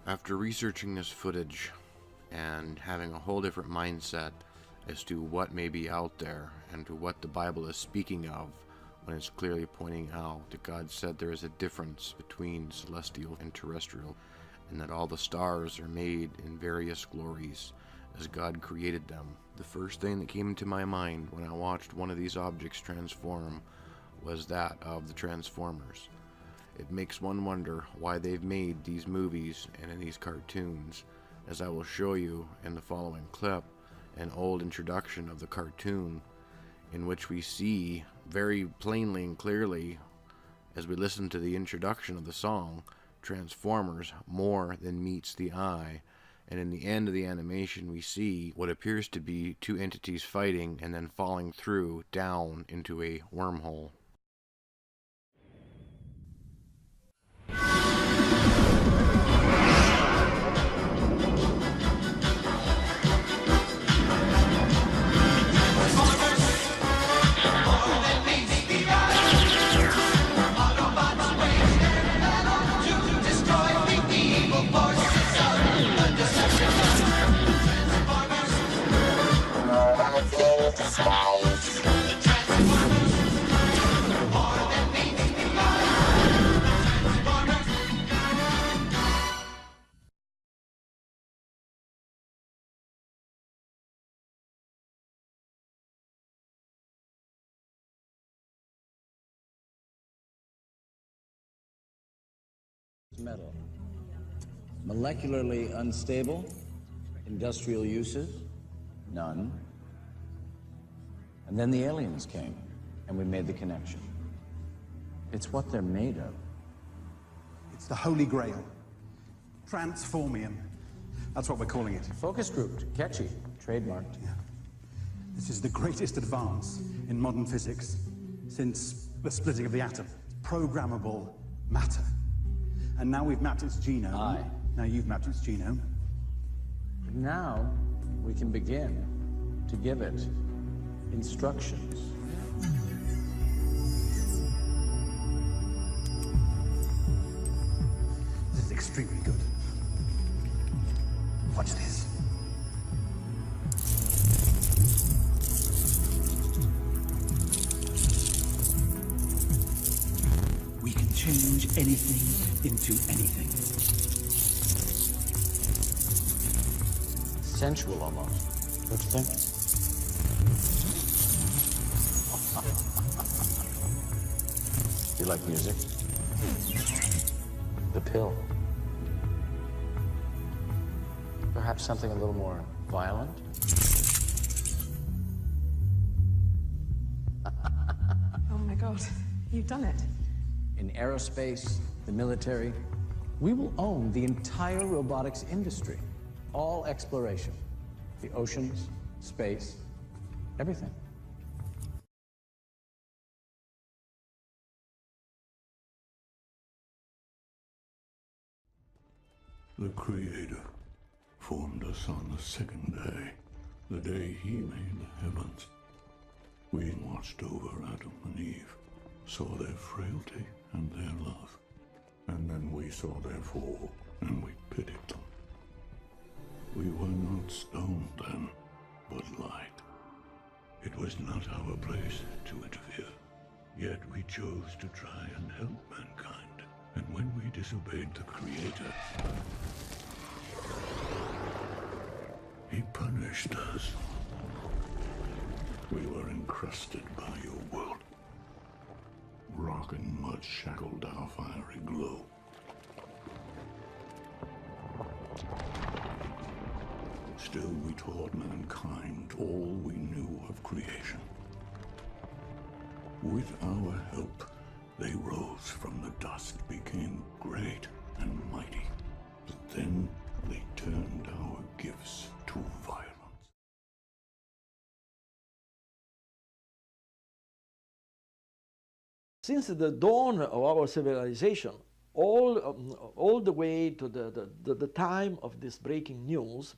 After researching this footage and having a whole different mindset as to what may be out there and to what the Bible is speaking of when it's clearly pointing out that God said there is a difference between celestial and terrestrial, and that all the stars are made in various glories as God created them. The first thing that came into my mind when I watched one of these objects transform was that of the Transformers. It makes one wonder why they've made these movies and in these cartoons, as I will show you in the following clip an old introduction of the cartoon in which we see very plainly and clearly, as we listen to the introduction of the song, Transformers more than meets the eye. And in the end of the animation we see what appears to be two entities fighting and then falling through down into a wormhole. Metal. Molecularly unstable. Industrial uses? None. And then the aliens came, and we made the connection. It's what they're made of. It's the Holy Grail. Transformium. That's what we're calling it. Focus grouped, catchy, trademarked. Yeah. This is the greatest advance in modern physics since the splitting of the atom. Programmable matter. And now we've mapped its genome. Aye. Now you've mapped its genome. Now we can begin to give it instructions. This is extremely good. Watch this. We can change anything into anything. Sensual almost, don't you think? You like music? The pill. Perhaps something a little more violent? Oh my God, you've done it. In aerospace, the military, we will own the entire robotics industry. All exploration. The oceans, space, everything. The Creator formed us on the second day, the day He made the heavens. We watched over Adam and Eve, saw their frailty and their love, and then we saw their fall, and we pitied them. We were not stone then, but light. It was not our place to interfere, yet we chose to try and help mankind. And when we disobeyed the Creator, He punished us. We were encrusted by your world. Rock and mud shackled our fiery glow. Still, we taught mankind all we knew of creation. With our help, they rose from the dust, became great and mighty. But then they turned our gifts to violence. Since the dawn of our civilization, all the way to the time of this breaking news,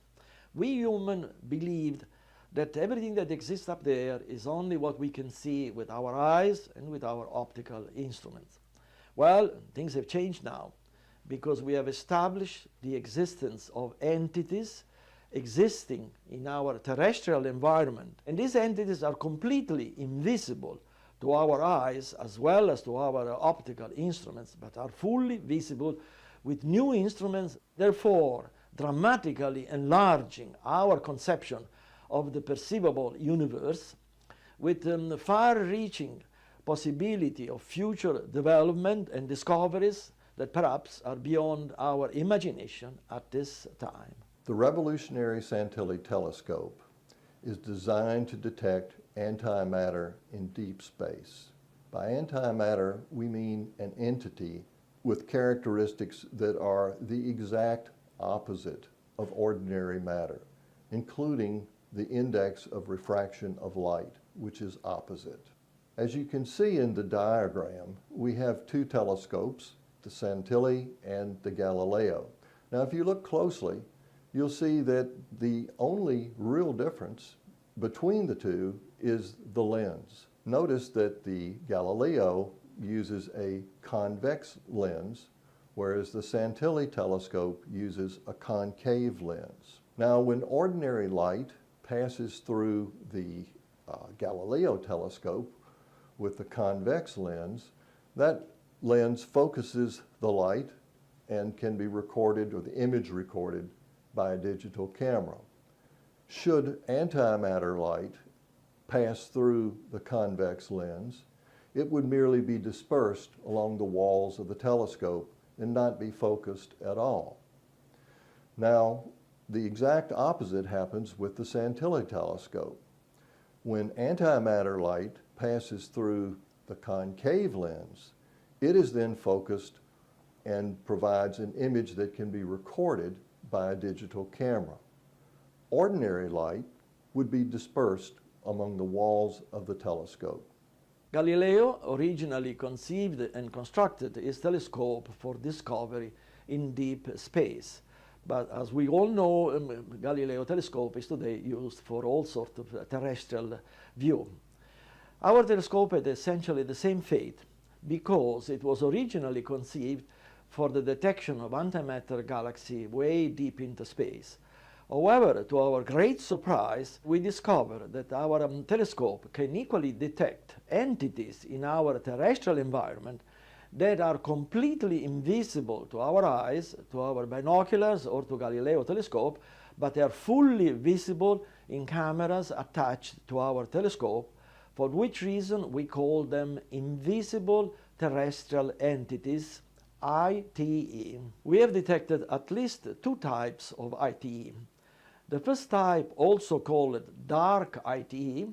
we humans believed that everything that exists up there is only what we can see with our eyes and with our optical instruments. Well, things have changed now. because we have established the existence of entities existing in our terrestrial environment. And these entities are completely invisible to our eyes as well as to our optical instruments, but are fully visible with new instruments, therefore dramatically enlarging our conception of the perceivable universe with far-reaching possibility of future development and discoveries that perhaps are beyond our imagination at this time. The revolutionary Santilli telescope is designed to detect antimatter in deep space. By antimatter, we mean an entity with characteristics that are the exact opposite of ordinary matter, including the index of refraction of light, which is opposite. As you can see in the diagram, we have two telescopes, the Santilli and the Galileo. Now, if you look closely, you'll see that the only real difference between the two is the lens. Notice that the Galileo uses a convex lens, whereas the Santilli telescope uses a concave lens. Now, when ordinary light passes through the Galileo telescope with the convex lens, that lens focuses the light and can be recorded, or the image recorded, by a digital camera. Should antimatter light pass through the convex lens, it would merely be dispersed along the walls of the telescope and not be focused at all. Now, the exact opposite happens with the Santilli telescope. When antimatter light passes through the concave lens, it is then focused and provides an image that can be recorded by a digital camera. Ordinary light would be dispersed among the walls of the telescope. Galileo originally conceived and constructed his telescope for discovery in deep space. But as we all know, Galileo telescope is today used for all sorts of terrestrial view. Our telescope had essentially the same fate because it was originally conceived for the detection of antimatter galaxy way deep into space. However, to our great surprise, we discovered that our telescope can equally detect entities in our terrestrial environment that are completely invisible to our eyes, to our binoculars, or to Galileo telescope, but they are fully visible in cameras attached to our telescope, for which reason we call them invisible terrestrial entities, ITE. We have detected at least two types of ITE. The first type, also called dark ITE,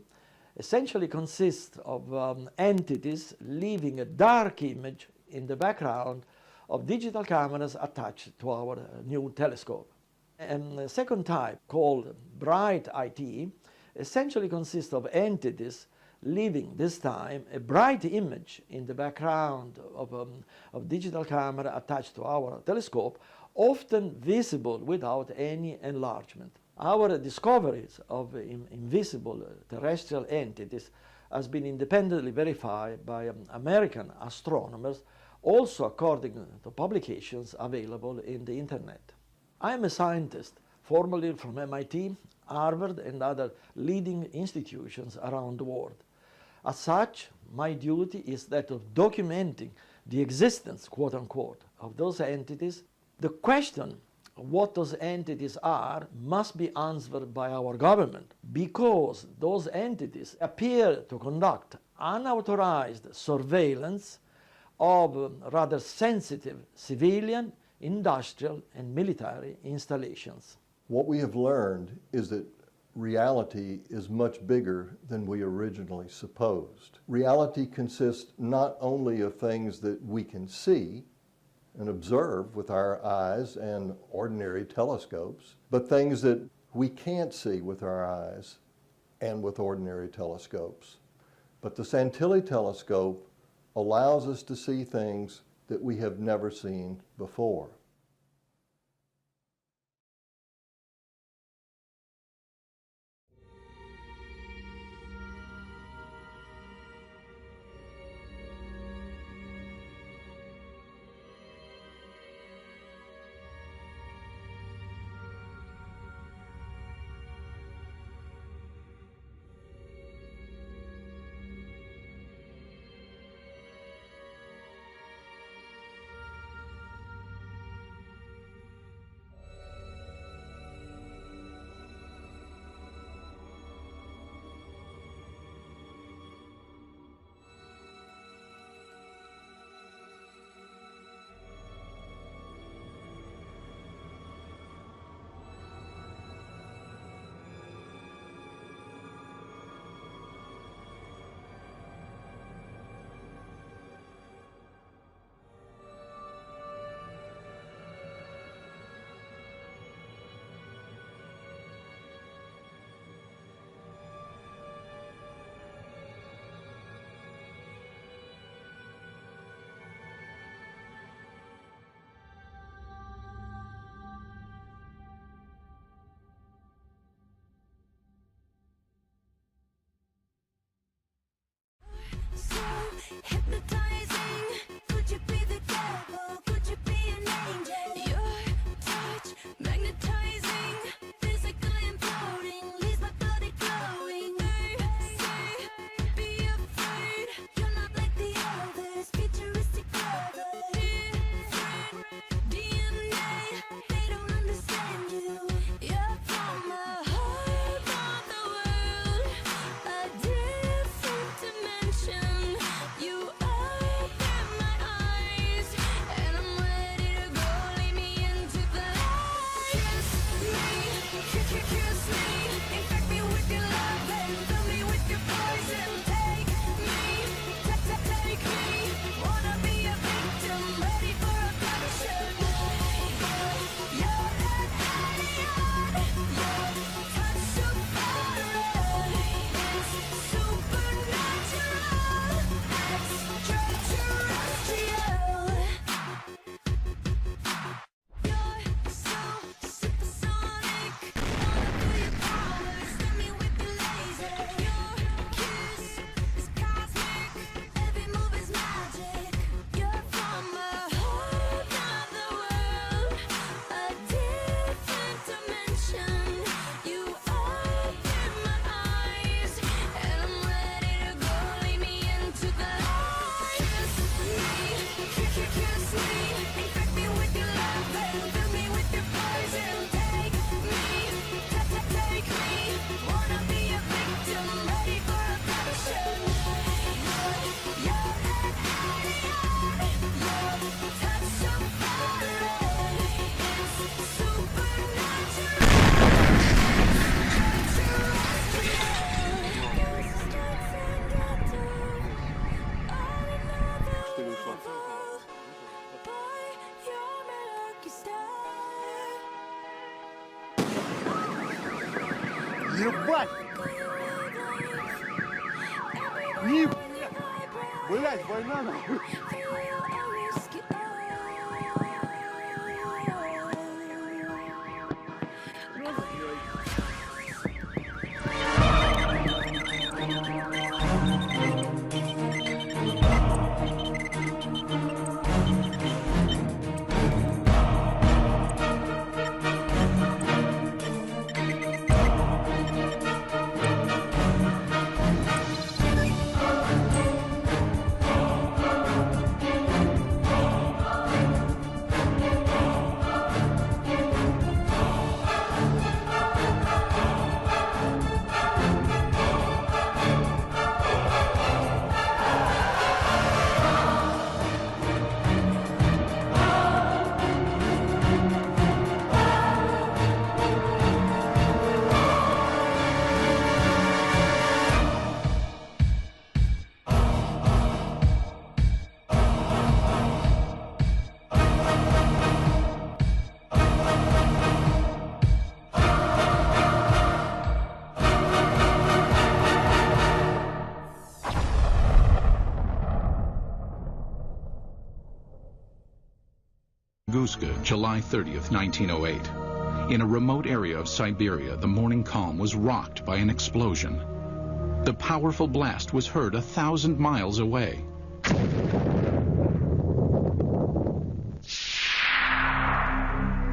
essentially consists of entities leaving a dark image in the background of digital cameras attached to our new telescope. And the second type, called bright ITE, essentially consists of entities leaving this time a bright image in the background of digital camera attached to our telescope, often visible without any enlargement. Our discoveries of invisible terrestrial entities has been independently verified by American astronomers, also according to publications available in the internet. I am a scientist, formerly from MIT, Harvard, and other leading institutions around the world. As such, my duty is that of documenting the existence, quote unquote, of those entities. The question what those entities are must be answered by our government, because those entities appear to conduct unauthorized surveillance of rather sensitive civilian, industrial, and military installations. What we have learned is that reality is much bigger than we originally supposed. Reality consists not only of things that we can see and observe with our eyes and ordinary telescopes, but things that we can't see with our eyes and with ordinary telescopes. But the Santilli telescope allows us to see things that we have never seen before. Ебать! Ни... Блядь, война нахуй! Tunguska, July 30th, 1908. In a remote area of Siberia, the morning calm was rocked by an explosion. The powerful blast was heard 1,000 miles away.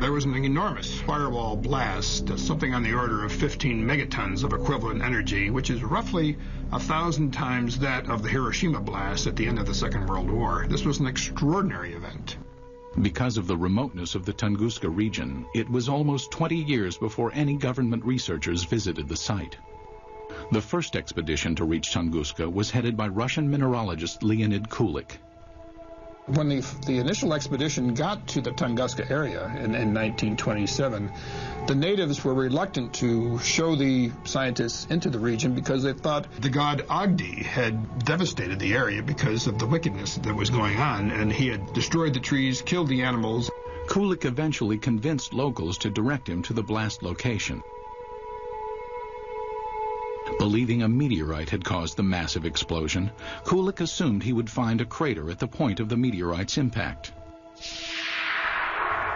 There was an enormous firewall blast, something on the order of 15 megatons of equivalent energy, which is roughly 1,000 times that of the Hiroshima blast at the end of the Second World War. This was an extraordinary event. Because of the remoteness of the Tunguska region, it was almost 20 years before any government researchers visited the site. The first expedition to reach Tunguska was headed by Russian mineralogist Leonid Kulik. When the initial expedition got to the Tunguska area in 1927, the natives were reluctant to show the scientists into the region because they thought the god Agdi had devastated the area because of the wickedness that was going on, and he had destroyed the trees, killed the animals. Kulik eventually convinced locals to direct him to the blast location. Believing a meteorite had caused the massive explosion, Kulik assumed he would find a crater at the point of the meteorite's impact.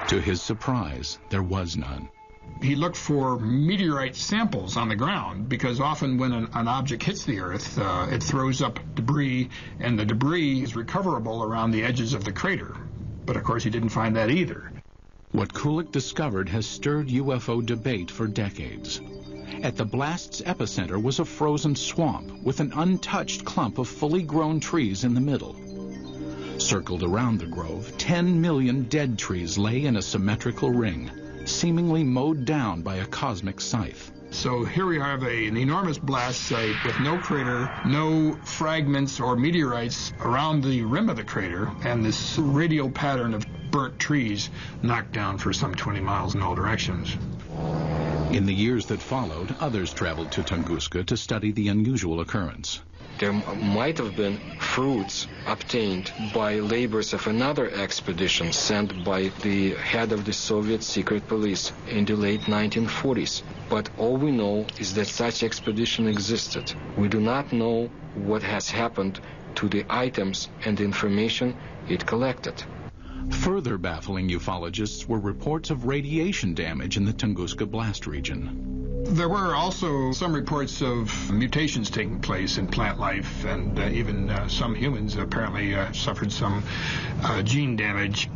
To his surprise, there was none. He looked for meteorite samples on the ground because often when an object hits the Earth, it throws up debris, and the debris is recoverable around the edges of the crater. But of course he didn't find that either. What Kulik discovered has stirred UFO debate for decades. At the blast's epicenter was a frozen swamp with an untouched clump of fully grown trees in the middle. Circled around the grove, 10 million dead trees lay in a symmetrical ring, seemingly mowed down by a cosmic scythe. So here we have an enormous blast site with no crater, no fragments or meteorites around the rim of the crater, and this radial pattern of burnt trees knocked down for some 20 miles in all directions. In the years that followed, others traveled to Tunguska to study the unusual occurrence. There might have been fruits obtained by labors of another expedition sent by the head of the Soviet secret police in the late 1940s. But all we know is that such expedition existed. We do not know what has happened to the items and the information it collected. Further baffling ufologists were reports of radiation damage in the Tunguska blast region. There were also some reports of mutations taking place in plant life, and even some humans apparently suffered some gene damage.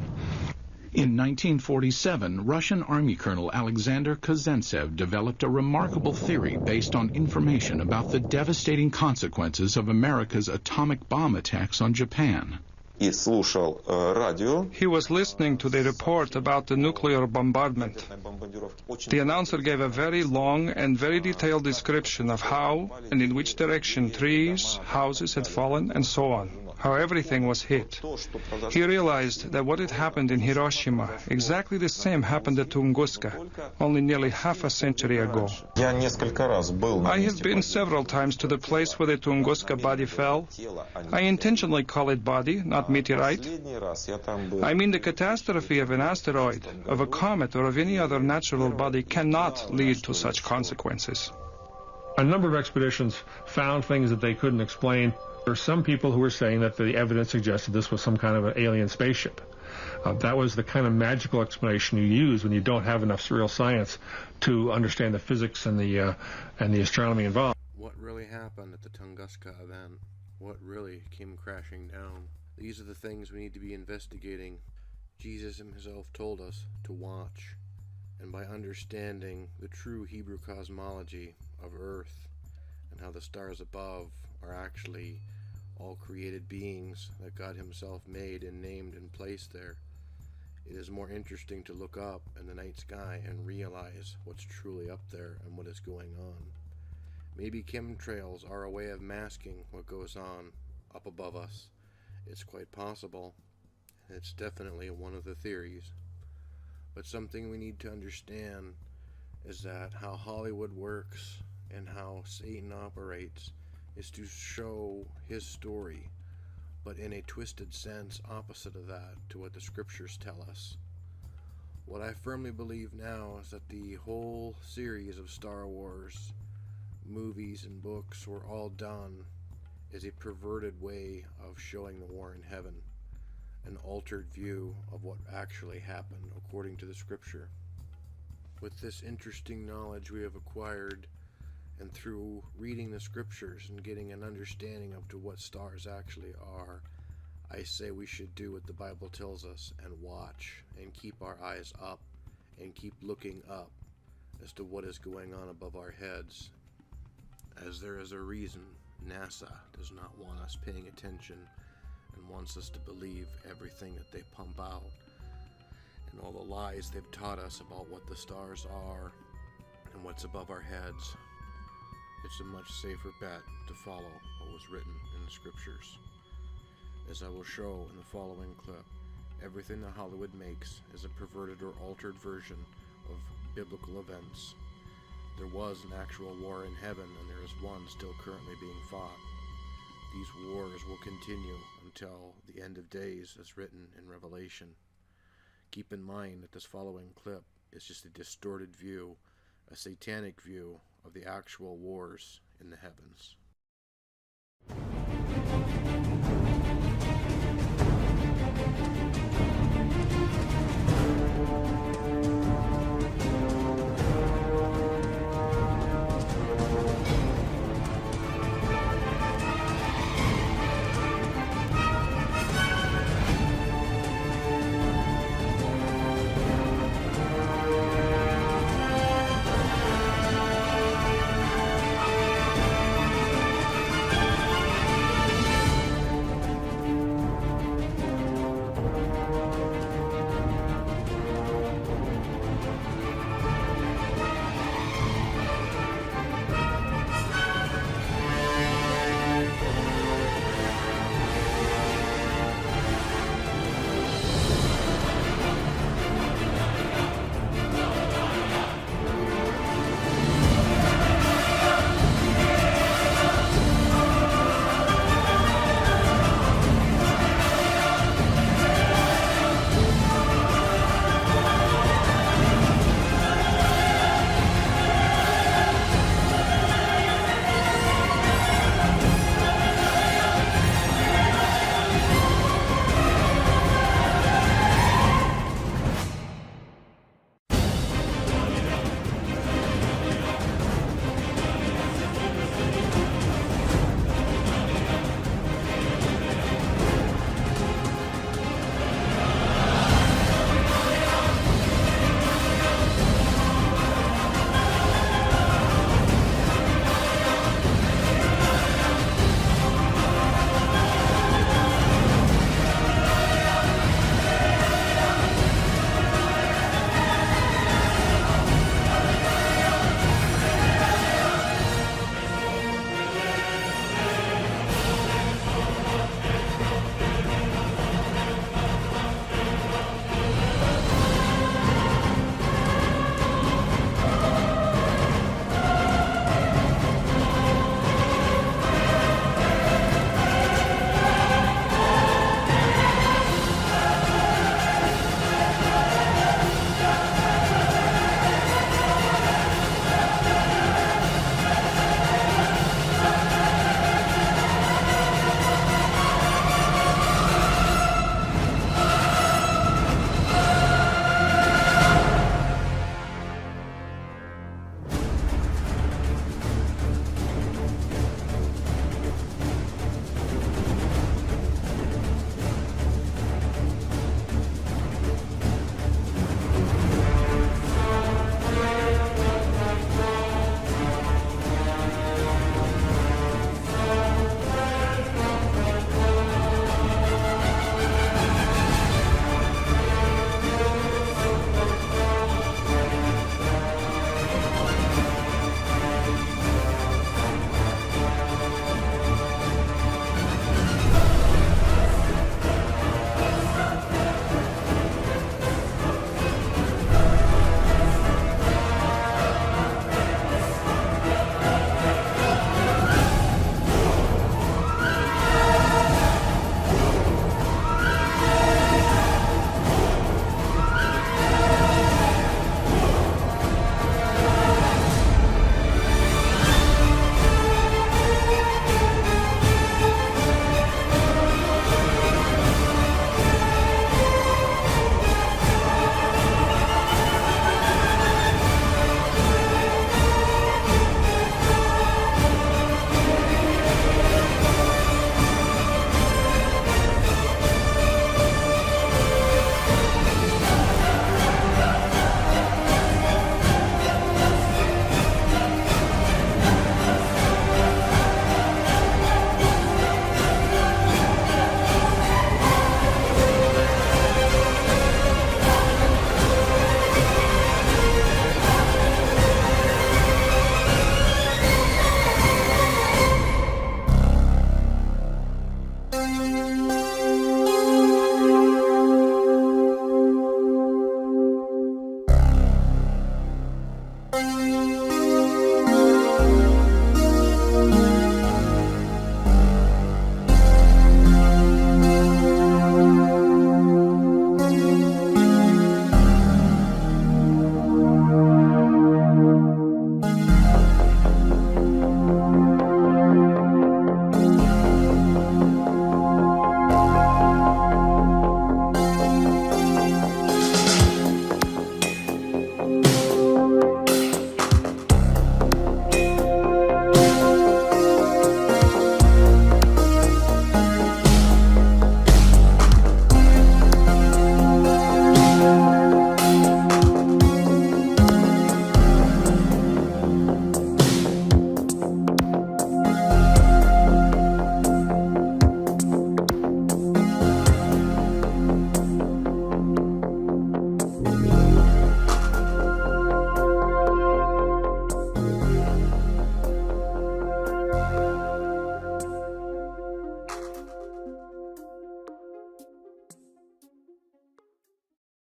In 1947, Russian Army Colonel Alexander Kazantsev developed a remarkable theory based on information about the devastating consequences of America's atomic bomb attacks on Japan. He was listening to the report about the nuclear bombardment. The announcer gave a very long and very detailed description of how and in which direction trees, houses had fallen, and so on, how everything was hit. He realized that what had happened in Hiroshima, exactly the same happened at Tunguska, only nearly half a century ago. I have been several times to the place where the Tunguska body fell. I intentionally call it body, not meteorite. I mean the catastrophe of an asteroid, of a comet, or of any other natural body cannot lead to such consequences. A number of expeditions found things that they couldn't explain. There are some people who were saying that the evidence suggested this was some kind of an alien spaceship. That was the kind of magical explanation you use when you don't have enough real science to understand the physics and the astronomy involved. What really happened at the Tunguska event? What really came crashing down? These are the things we need to be investigating. Jesus himself told us to watch. And by understanding the true Hebrew cosmology of Earth and how the stars above are actually all created beings that God himself made and named and placed there, it is more interesting to look up in the night sky and realize what's truly up there and what is going on. Maybe chemtrails are a way of masking what goes on up above us. It's quite possible. It's definitely one of the theories. But something we need to understand is that how Hollywood works and how Satan operates is to show his story, but in a twisted sense opposite of that to what the scriptures tell us. What I firmly believe now is that the whole series of Star Wars movies and books were all done as a perverted way of showing the war in heaven, an altered view of what actually happened according to the scripture. With this interesting knowledge we have acquired, and through reading the scriptures and getting an understanding of to what stars actually are, I say we should do what the Bible tells us and watch and keep our eyes up and keep looking up as to what is going on above our heads, as there is a reason NASA does not want us paying attention and wants us to believe everything that they pump out and all the lies they've taught us about what the stars are and what's above our heads. It's a much safer bet to follow what was written in the scriptures. As I will show in the following clip, everything that Hollywood makes is a perverted or altered version of biblical events. There was an actual war in heaven, and there is one still currently being fought. These wars will continue until the end of days as written in Revelation. Keep in mind that this following clip is just a distorted view, a satanic view of the actual wars in the heavens.